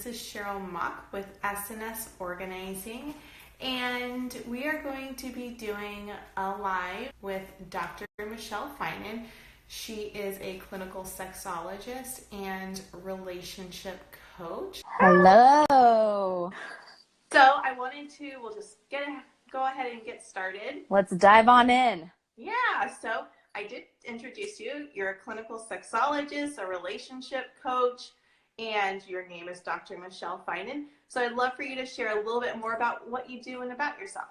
This is Cheryl Mock with SNS Organizing, and we are going to be doing a live with Dr. Michelle Fynan. She is a clinical sexologist and relationship coach. Hello. So I wanted to, we'll just go ahead and get started. Let's dive on in. Yeah, so I did introduce you. You're a clinical sexologist, a relationship coach, and your name is Dr. Michelle Fynan. So I'd love for you to share a little bit more about what you do and about yourself.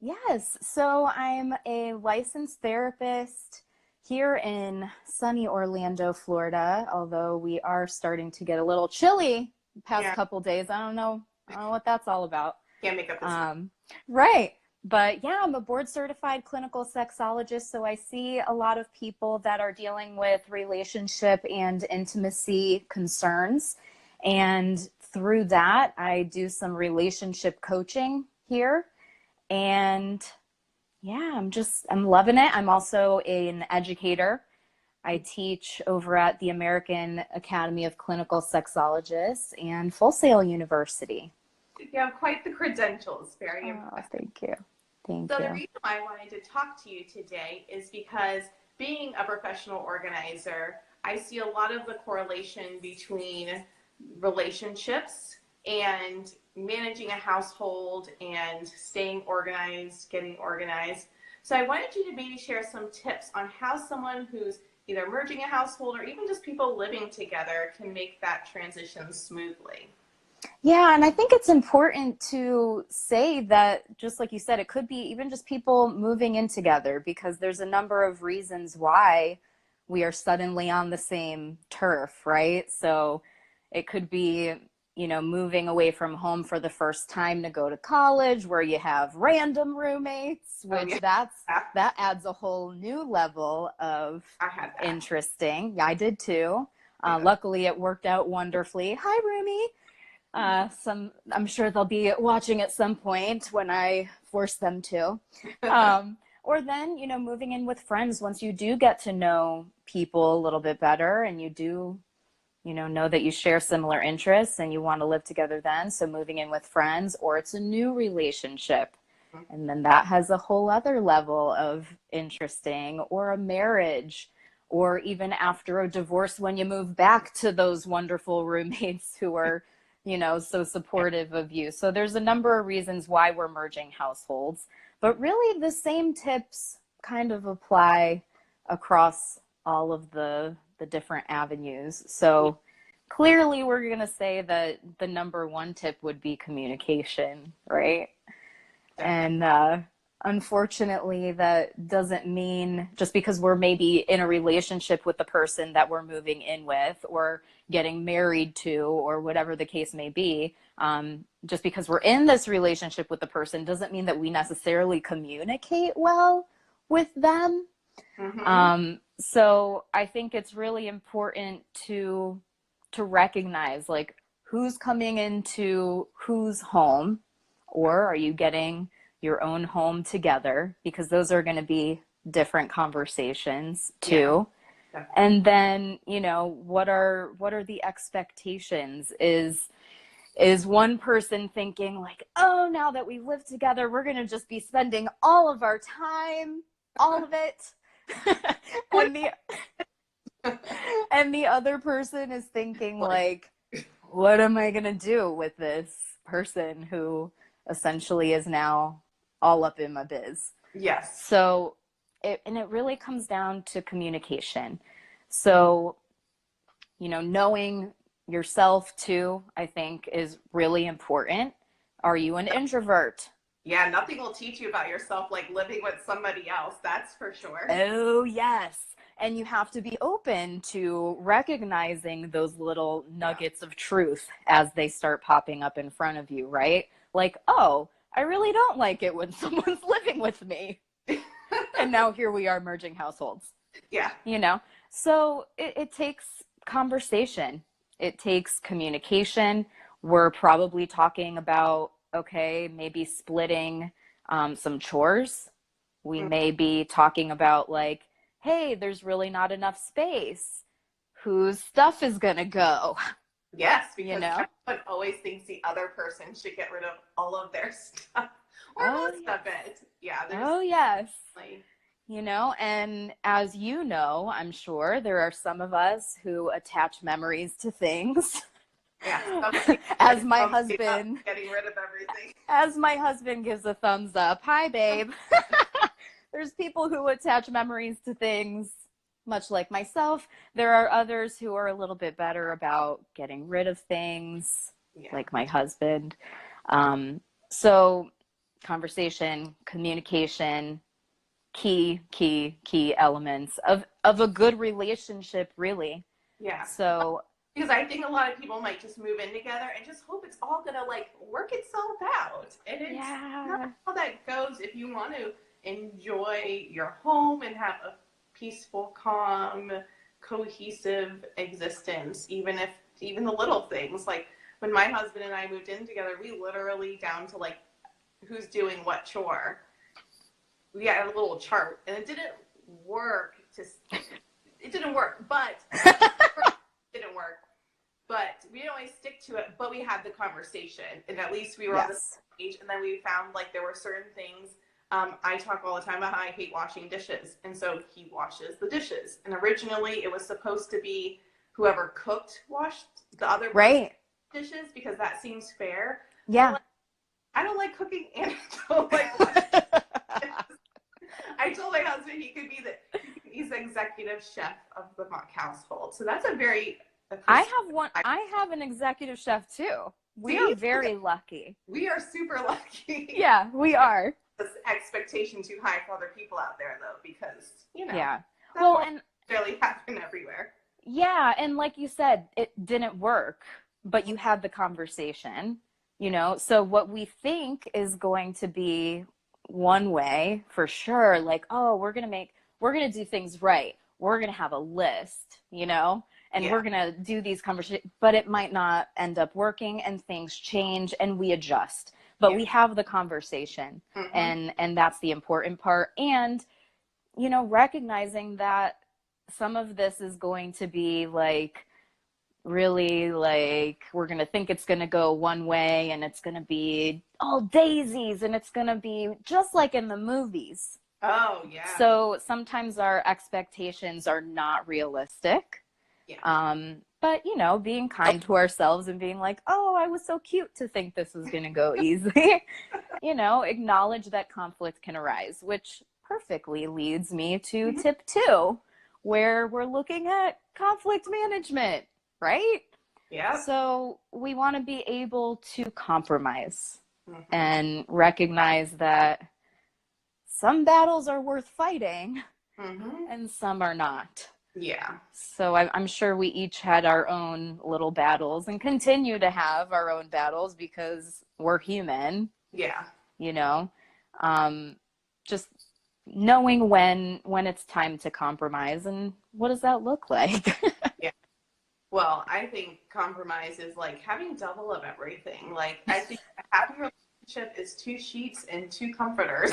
Yes, so I'm a licensed therapist here in sunny Orlando, Florida, although we are starting to get a little chilly the past couple days. I don't know what that's all about. Can't make up this Right. But yeah, I'm a board certified clinical sexologist. So I see a lot of people that are dealing with relationship and intimacy concerns. And through that, I do some relationship coaching here. And yeah, I'm loving it. I'm also an educator. I teach over at the American Academy of Clinical Sexologists and Full Sail University. You have quite the credentials. Very impressive. Thank you. Thank you. you. The reason why I wanted to talk to you today is because being a professional organizer, I see a lot of the correlation between relationships and managing a household and staying organized, getting organized. So I wanted you to maybe share some tips on how someone who's either merging a household or even just people living together can make that transition smoothly. Yeah, and I think it's important to say that, just like you said, it could be even just people moving in together, because there's a number of reasons why we are suddenly on the same turf, right? So it could be, moving away from home for the first time to go to college, where you have random roommates, which that adds a whole new level of interesting. Yeah, I did too. Luckily, it worked out wonderfully. Hi, roomie. I'm sure they'll be watching at some point when I force them to. Or then, moving in with friends once you do get to know people a little bit better and you do, know that you share similar interests and you want to live together then. So moving in with friends, or it's a new relationship. And then that has a whole other level of interesting, or a marriage, or even after a divorce when you move back to those wonderful roommates who are so supportive of you. So there's a number of reasons why we're merging households, but really the same tips kind of apply across all of the different avenues. So clearly we're going to say that the number one tip would be communication, right? And unfortunately, that doesn't mean just because we're maybe in a relationship with the person that we're moving in with or getting married to, or whatever the case may be, just because we're in this relationship with the person doesn't mean that we necessarily communicate well with them. So I think it's really important to recognize, like, who's coming into whose home, or are you getting your own home together, because those are going to be different conversations too. Yeah. And then, what are the expectations? Is one person thinking like, oh, now that we live together, we're going to just be spending all of our time, all of it. and the other person is thinking like, what am I going to do with this person who essentially is now all up in my biz? Yes. So it really comes down to communication. So, knowing yourself too, I think, is really important. Are you an introvert? Yeah, nothing will teach you about yourself like living with somebody else, that's for sure. Oh, yes. And you have to be open to recognizing those little nuggets of truth as they start popping up in front of you, right? Like, oh, I really don't like it when someone's living with me. And now here we are merging households. Yeah. So it takes conversation. It takes communication. We're probably talking about, okay, maybe splitting some chores. We may be talking about like, hey, there's really not enough space. Whose stuff is going to go? Yes, you because know? everyone always thinks the other person should get rid of all of their stuff or Oh, most yes. of it. Yeah, there's Oh, yes. like, You know, and as you know, I'm sure there are some of us who attach memories to things. yeah, somebody As my thumbs me up, husband, getting rid of everything. as my husband gives a thumbs up. Hi, babe. There's people who attach memories to things, much like myself. There are others who are a little bit better about getting rid of things, Yeah, like my husband. So, conversation, communication, key elements of a good relationship, really. yeah. So, Because I think a lot of people might just move in together and just hope it's all gonna like work itself out. And it's not yeah. how that goes if you want to enjoy your home and have a peaceful, calm, cohesive existence, even the little things. Like when my husband and I moved in together, we literally down to like who's doing what chore. We had a little chart and it didn't work to it didn't work, but it didn't work, but we didn't always stick to it, but we had the conversation and at least we were on the Yes. same page. And then we found like there were certain things. I talk all the time about how I hate washing dishes, and so he washes the dishes, and originally it was supposed to be whoever cooked washed the other person's Right. dishes because that seems fair, but Yeah. like I don't like cooking and I don't like washing dishes. I told my husband he's the executive chef of the Mock household. So that's a very I have one. I have an executive chef too. We are see, very lucky. we are super lucky. Yeah, we are. This expectation too high for other people out there though, because Yeah. that Well, won't and necessarily happen everywhere. yeah, and like you said, it didn't work, but you had the conversation, you know? So what we think is going to be one way for sure, like, oh, we're going to do things right. We're going to have a list, you know? And Yeah. we're going to do these conversations, but it might not end up working and things change and we adjust. But Yeah. we have the conversation Mm-hmm. and that's the important part. And you know, recognizing that some of this is going to be like really like we're going to think it's going to go one way and it's going to be all daisies and it's going to be just like in the movies. Oh yeah. So sometimes our expectations are not realistic. Yeah. But you know, being kind to ourselves and being like, oh, I was so cute to think this was going to go easy. You know, acknowledge that conflict can arise, which perfectly leads me to Mm-hmm. tip 2, where we're looking at conflict management, right? Yep. So we want to be able to compromise Mm-hmm. and recognize that some battles are worth fighting Mm-hmm. and some are not. Yeah. So I'm sure we each had our own little battles and continue to have our own battles because we're human, Yeah. you know. Just knowing when it's time to compromise and what does that look like? Yeah. Well, I think compromise is like having double of everything. Like I think a happy relationship is 2 sheets and 2 comforters.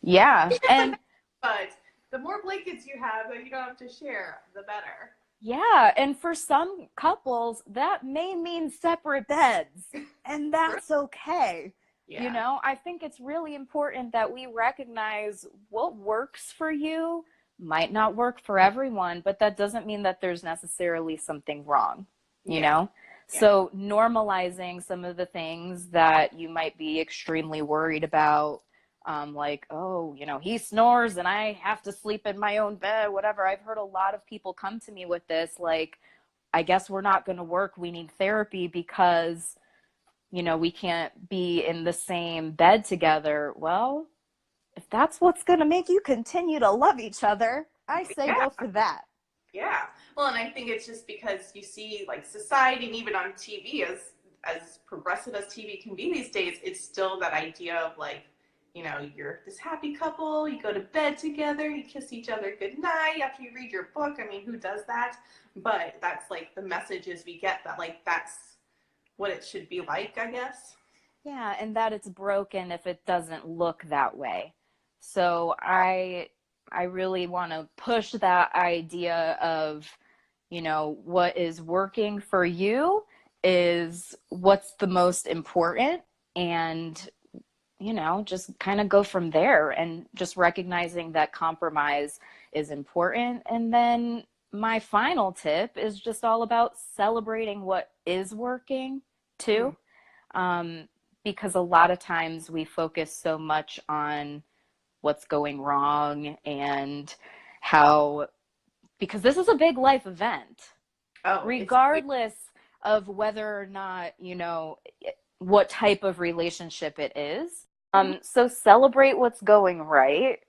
Yeah. And But the more blankets you have that you don't have to share, the better. yeah, and for some couples that may mean separate beds and that's okay. You Yeah. know, I think it's really important that we recognize what works for you might not work for everyone, but that doesn't mean that there's necessarily something wrong, you Yeah. know? Yeah. So normalizing some of the things that you might be extremely worried about, like, oh, you know, he snores and I have to sleep in my own bed, whatever. I've heard a lot of people come to me with this, like, I guess we're not going to work. We need therapy because you know, we can't be in the same bed together. Well, if that's what's going to make you continue to love each other, I say Yeah. go for that. Yeah. Well, and I think it's just because you see like society and even on TV as progressive as TV can be these days, it's still that idea of like, you're this happy couple, you go to bed together, you kiss each other goodnight after you read your book. I mean, who does that? But that's like the messages we get that like that's what it should be like, I guess. Yeah, and that it's broken if it doesn't look that way. So I really want to push that idea of what is working for you is what's the most important, and just kind of go from there, and just recognizing that compromise is important. And then my final tip is just all about celebrating what is working too. Because a lot of times we focus so much on what's going wrong, and how, because this is a big life event, regardless of whether or not, what type of relationship it is. So celebrate what's going right.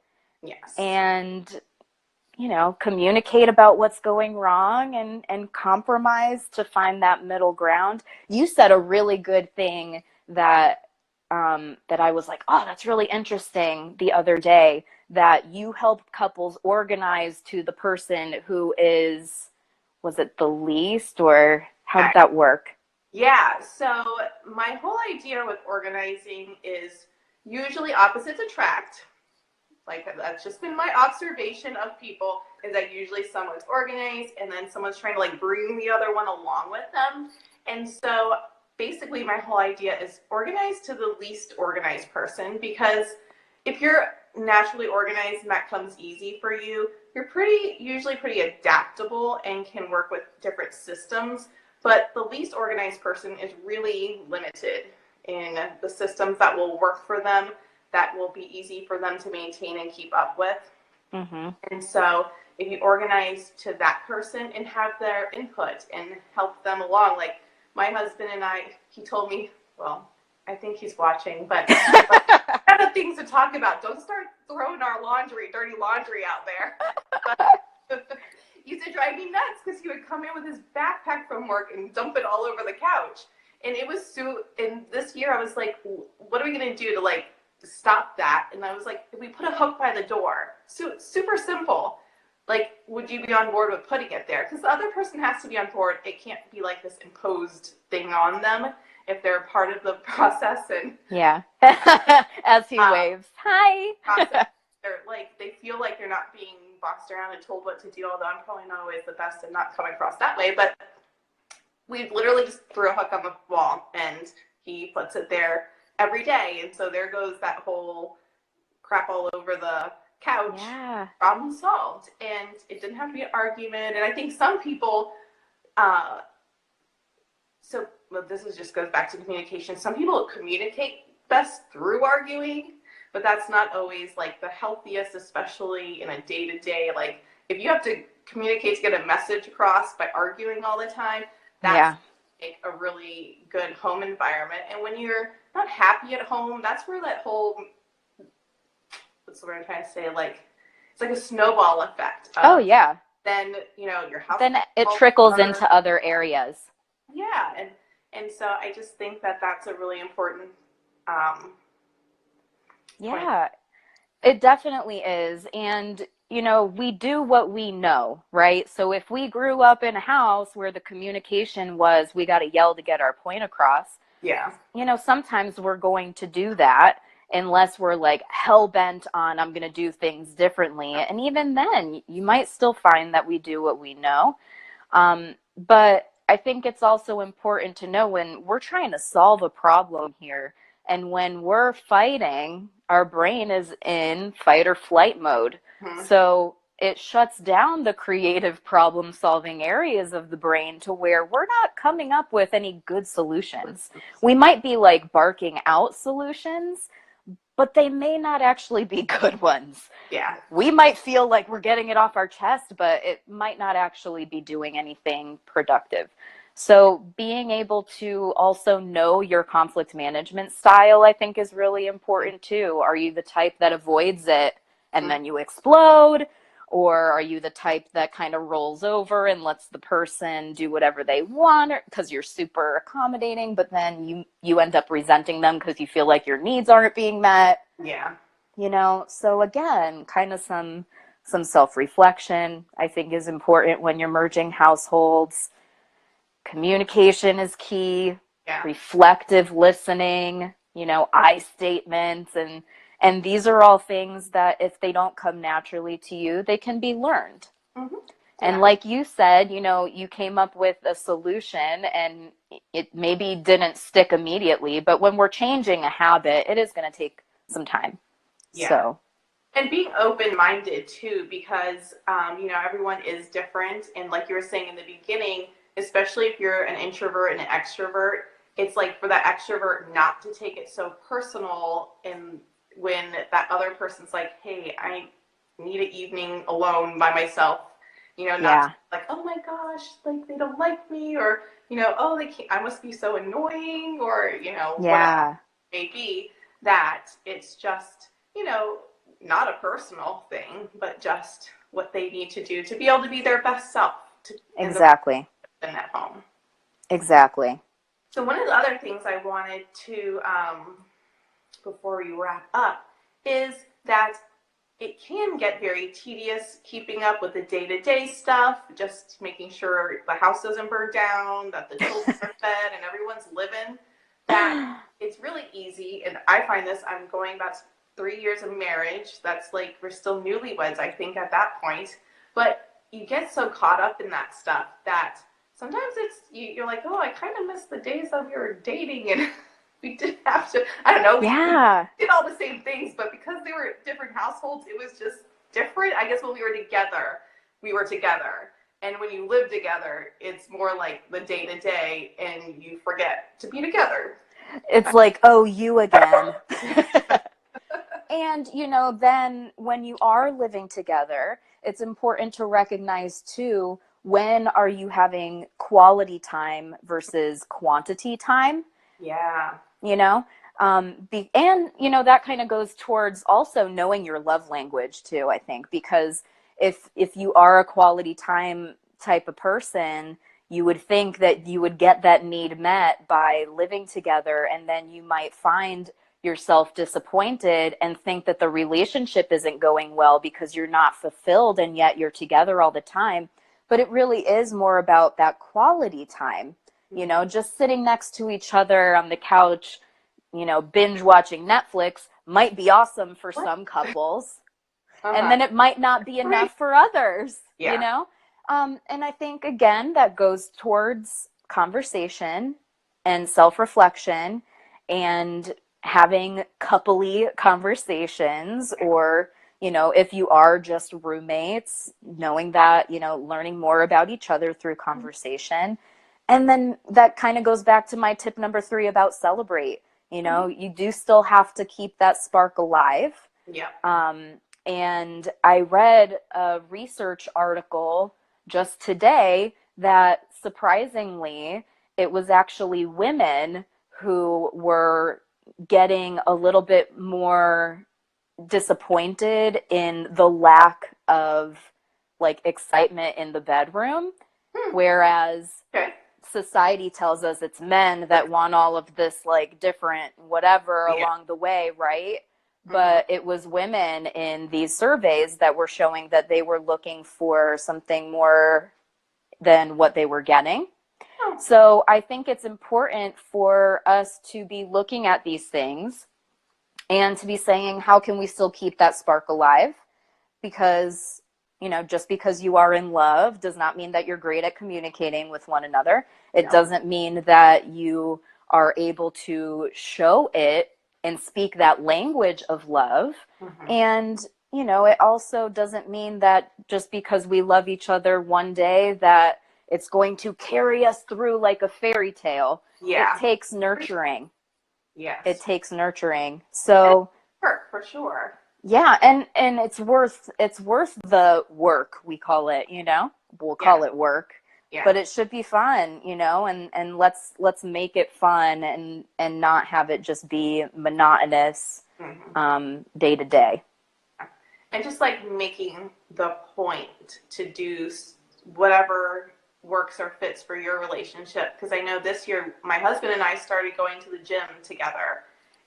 Yes. And, communicate about what's going wrong, and compromise to find that middle ground. You said a really good thing that I was like, oh, that's really interesting, the other day, that you help couples organize to the person who is, was it the least, or how did that work? Yeah, so my whole idea with organizing is usually opposites attract. Like, that's just been my observation of people, is that usually someone's organized and then someone's trying to like bring the other one along with them. And so basically my whole idea is organize to the least organized person, because if you're naturally organized and that comes easy for you, you're usually pretty adaptable and can work with different systems. But the least organized person is really limited in the systems that will work for them, that will be easy for them to maintain and keep up with. And so if you organize to that person and have their input and help them along, like my husband and I, he told me, well, I think he's watching, but kind of things to talk about. Don't start throwing our dirty laundry out there. Used to drive me nuts, because he would come in with his backpack from work and dump it all over the couch. And it was and this year I was like, what are we going to do to like stop that? And I was like, if we put a hook by the door, super simple, like, would you be on board with putting it there? Because the other person has to be on board. It can't be like this imposed thing on them if they're part of the process. And yeah, as he waves, hi. They're like, they feel like they're not being boxed around and told what to do, although I'm probably not always the best and not coming across that way. But we literally just threw a hook on the wall and he puts it there every day. And so there goes that whole crap all over the couch. Yeah. Problem solved. And it didn't have to be an argument. And I think some people, just goes back to communication. Some people communicate best through arguing, but that's not always like the healthiest, especially in a day-to-day. Like, if you have to communicate to get a message across by arguing all the time, that's like a really good home environment. And when you're not happy at home, that's where that whole, what's the word I'm trying to say? Like, it's like a snowball effect. Then, your house. Then it trickles into other areas. Yeah. And so I just think that that's a really important point. It definitely is. And, we do what we know, right? So if we grew up in a house where the communication was, we got to yell to get our point across. Yeah. Sometimes we're going to do that, unless we're like hell bent on, I'm going to do things differently. And even then, you might still find that we do what we know. But I think it's also important to know, when we're trying to solve a problem here, and when we're fighting, our brain is in fight or flight mode. So it shuts down the creative problem solving areas of the brain to where we're not coming up with any good solutions. We might be like barking out solutions, but they may not actually be good ones. Yeah. We might feel like we're getting it off our chest, but it might not actually be doing anything productive. So being able to also know your conflict management style, I think, is really important too. Are you the type that avoids it and then you explode? Or are you the type that kind of rolls over and lets the person do whatever they want because you're super accommodating, but then you end up resenting them because you feel like your needs aren't being met? Yeah. So again, kind of some self-reflection, I think, is important when you're merging households. Communication is key. Yeah. Reflective listening, I statements, and these are all things that if they don't come naturally to you, they can be learned. And Yeah. like you said, you know, you came up with a solution and it maybe didn't stick immediately, but when we're changing a habit, it is going to take some time. Yeah. So, And being open-minded too, because you know, everyone is different. And like you were saying in the beginning, especially if you're an introvert and an extrovert, it's like for that extrovert not to take it so personal. And when that other person's like, hey, I need an evening alone by myself, you know, not to yeah. be like, oh my gosh, like they don't like me, or, you know, oh, they can't, I must be so annoying, or, you know, whatever Yeah. it may be, that it's just, you know, not a personal thing, but just what they need to do to be able to be their best self in the Exactly. in that home. Exactly. So one of the other things I wanted to, before we wrap up, is that it can get very tedious keeping up with the day-to-day stuff, just making sure the house doesn't burn down, that the children are fed, and everyone's living. That it's really easy, and I find this, I'm going about 3 years of marriage. That's like, we're still newlyweds, I think, at that point. But you get so caught up in that stuff that sometimes you're like, oh, I kind of miss the days of your dating, and we didn't have to, I don't know, we Yeah. did all the same things, but because they were different households, it was just different. I guess when we were together, we were together. And when you live together, it's more like the day to day, and you forget to be together. It's like, oh, you again. And, you know, then when you are living together, it's important to recognize too, when are you having quality time versus quantity time, Yeah. you know? And, you know, that kind of goes towards also knowing your love language too, I think, because if you are a quality time type of person, you would think that you would get that need met by living together, and then you might find yourself disappointed and think that the relationship isn't going well because you're not fulfilled and yet you're together all the time. But it really is more about that quality time, you know, just sitting next to each other on the couch, you know, binge watching Netflix might be awesome for What? some couples, and Uh-huh. then it might not be Right. enough for others, you Yeah. know? And I think, again, that goes towards conversation and self reflection and having coupley conversations, or, you know, if you are just roommates, knowing that, you know, learning more about each other through conversation. And then that kind of goes back to my tip number 3 about celebrate. You know, you do still have to keep that spark alive. Yeah. And I read a research article just today that surprisingly, it was actually women who were getting a little bit more disappointed in the lack of like excitement in the bedroom, whereas Okay. society tells us it's men that want all of this like different whatever Yeah. along the way, right? But it was women in these surveys that were showing that they were looking for something more than what they were getting. Oh. So I think it's important for us to be looking at these things and to be saying, how can we still keep that spark alive? Because, you know, just because you are in love does not mean that you're great at communicating with one another. It No. doesn't mean that you are able to show it and speak that language of love. And, you know, it also doesn't mean that just because we love each other one day that it's going to carry us through like a fairy tale. Yeah. It takes nurturing. Yes. It takes nurturing. So For sure. yeah, and it's worth the work, we call it, you know. We'll call it work. Yeah. But it should be fun, you know, and let's make it fun and not have it just be monotonous day to day. And just like making the point to do whatever works or fits for your relationship. Because I know this year my husband and I started going to the gym together,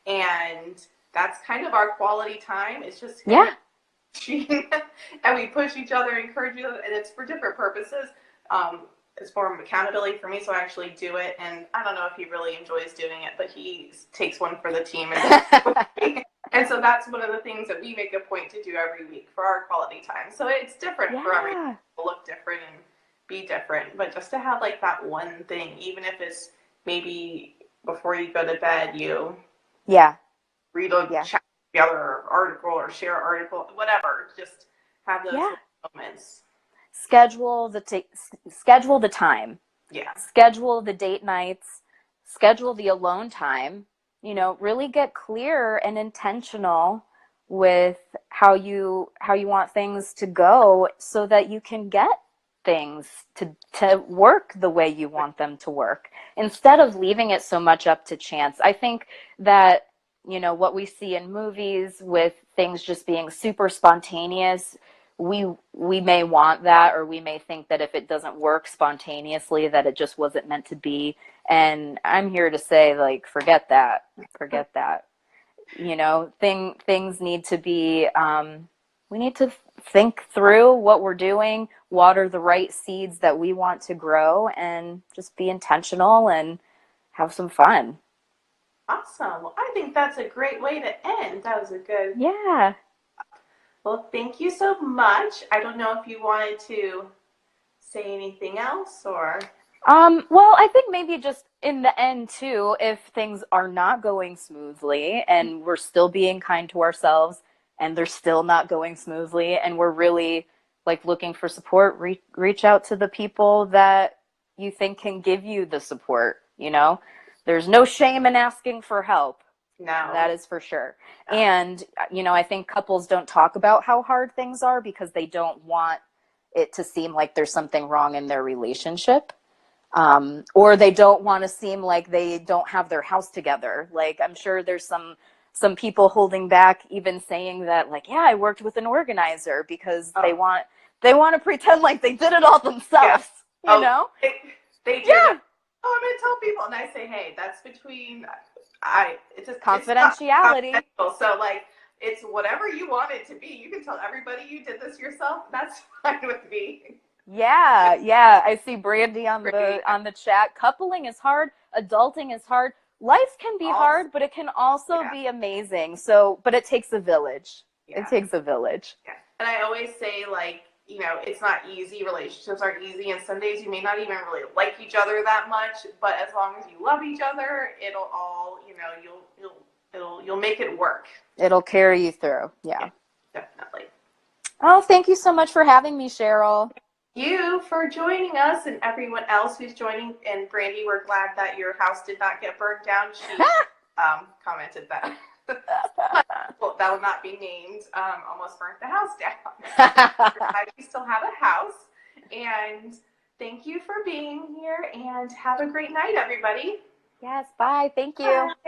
and that's kind of our quality time. It's just Yeah. and we push each other, encourage each other, and it's for different purposes. it's more accountability for me, so I actually do it. And I don't know if he really enjoys doing it, but he takes one for the team. And so that's one of the things that we make a point to do every week for our quality time. So it's different for everyone to look different and be different. But just to have like that one thing, even if it's maybe before you go to bed, you read a chat together or article or share an article, whatever. Just have those moments. Schedule the time. Yeah. Schedule the date nights. Schedule the alone time. You know, really get clear and intentional with how you want things to go so that you can get things to work the way you want them to work, instead of leaving it so much up to chance. I think that, you know, what we see in movies with things just being super spontaneous, we may want that, or we may think that if it doesn't work spontaneously, that it just wasn't meant to be. And I'm here to say, like, forget that. You know, things need to be, we need to think through what we're doing, water the right seeds that we want to grow, and just be intentional and have some fun. Awesome. Well, I think that's a great way to end. That was a good. Yeah. Well, thank you so much. I don't know if you wanted to say anything else or. Well, I think maybe just in the end too, if things are not going smoothly and we're still being kind to ourselves and they're still not going smoothly and we're really like looking for support, reach out to the people that you think can give you the support, you know? There's no shame in asking for help. No. That is for sure. No. And, you know, I think couples don't talk about how hard things are because they don't want it to seem like there's something wrong in their relationship. Or they don't want to seem like they don't have their house together. Like, I'm sure there's some people holding back even saying that, like, yeah, I worked with an organizer because they want to pretend like they did it all themselves, you know? They did it. Oh, I'm going to tell people. And I say, hey, that's between, it's just confidentiality. So, like, it's whatever you want it to be. You can tell everybody you did this yourself. That's fine with me. Yeah. I see Brandy on the chat. Coupling is hard. Adulting is hard. Life can be hard, but it can also be amazing. So, but it takes a village. Yeah. It takes a village. Yeah. And I always say, like, you know, it's not easy. Relationships aren't easy. And some days you may not even really like each other that much. But as long as you love each other, it'll all, you know, you'll make it work. It'll carry you through. Yeah. Definitely. Oh, thank you so much for having me, Cheryl. You for joining us, and everyone else who's joining. And Brandy, we're glad that your house did not get burned down. She commented that. Well, that will not be named. Almost burnt the house down. We're glad you still have a house. And thank you for being here. And have a great night, everybody. Yes. Bye. Thank you. Bye.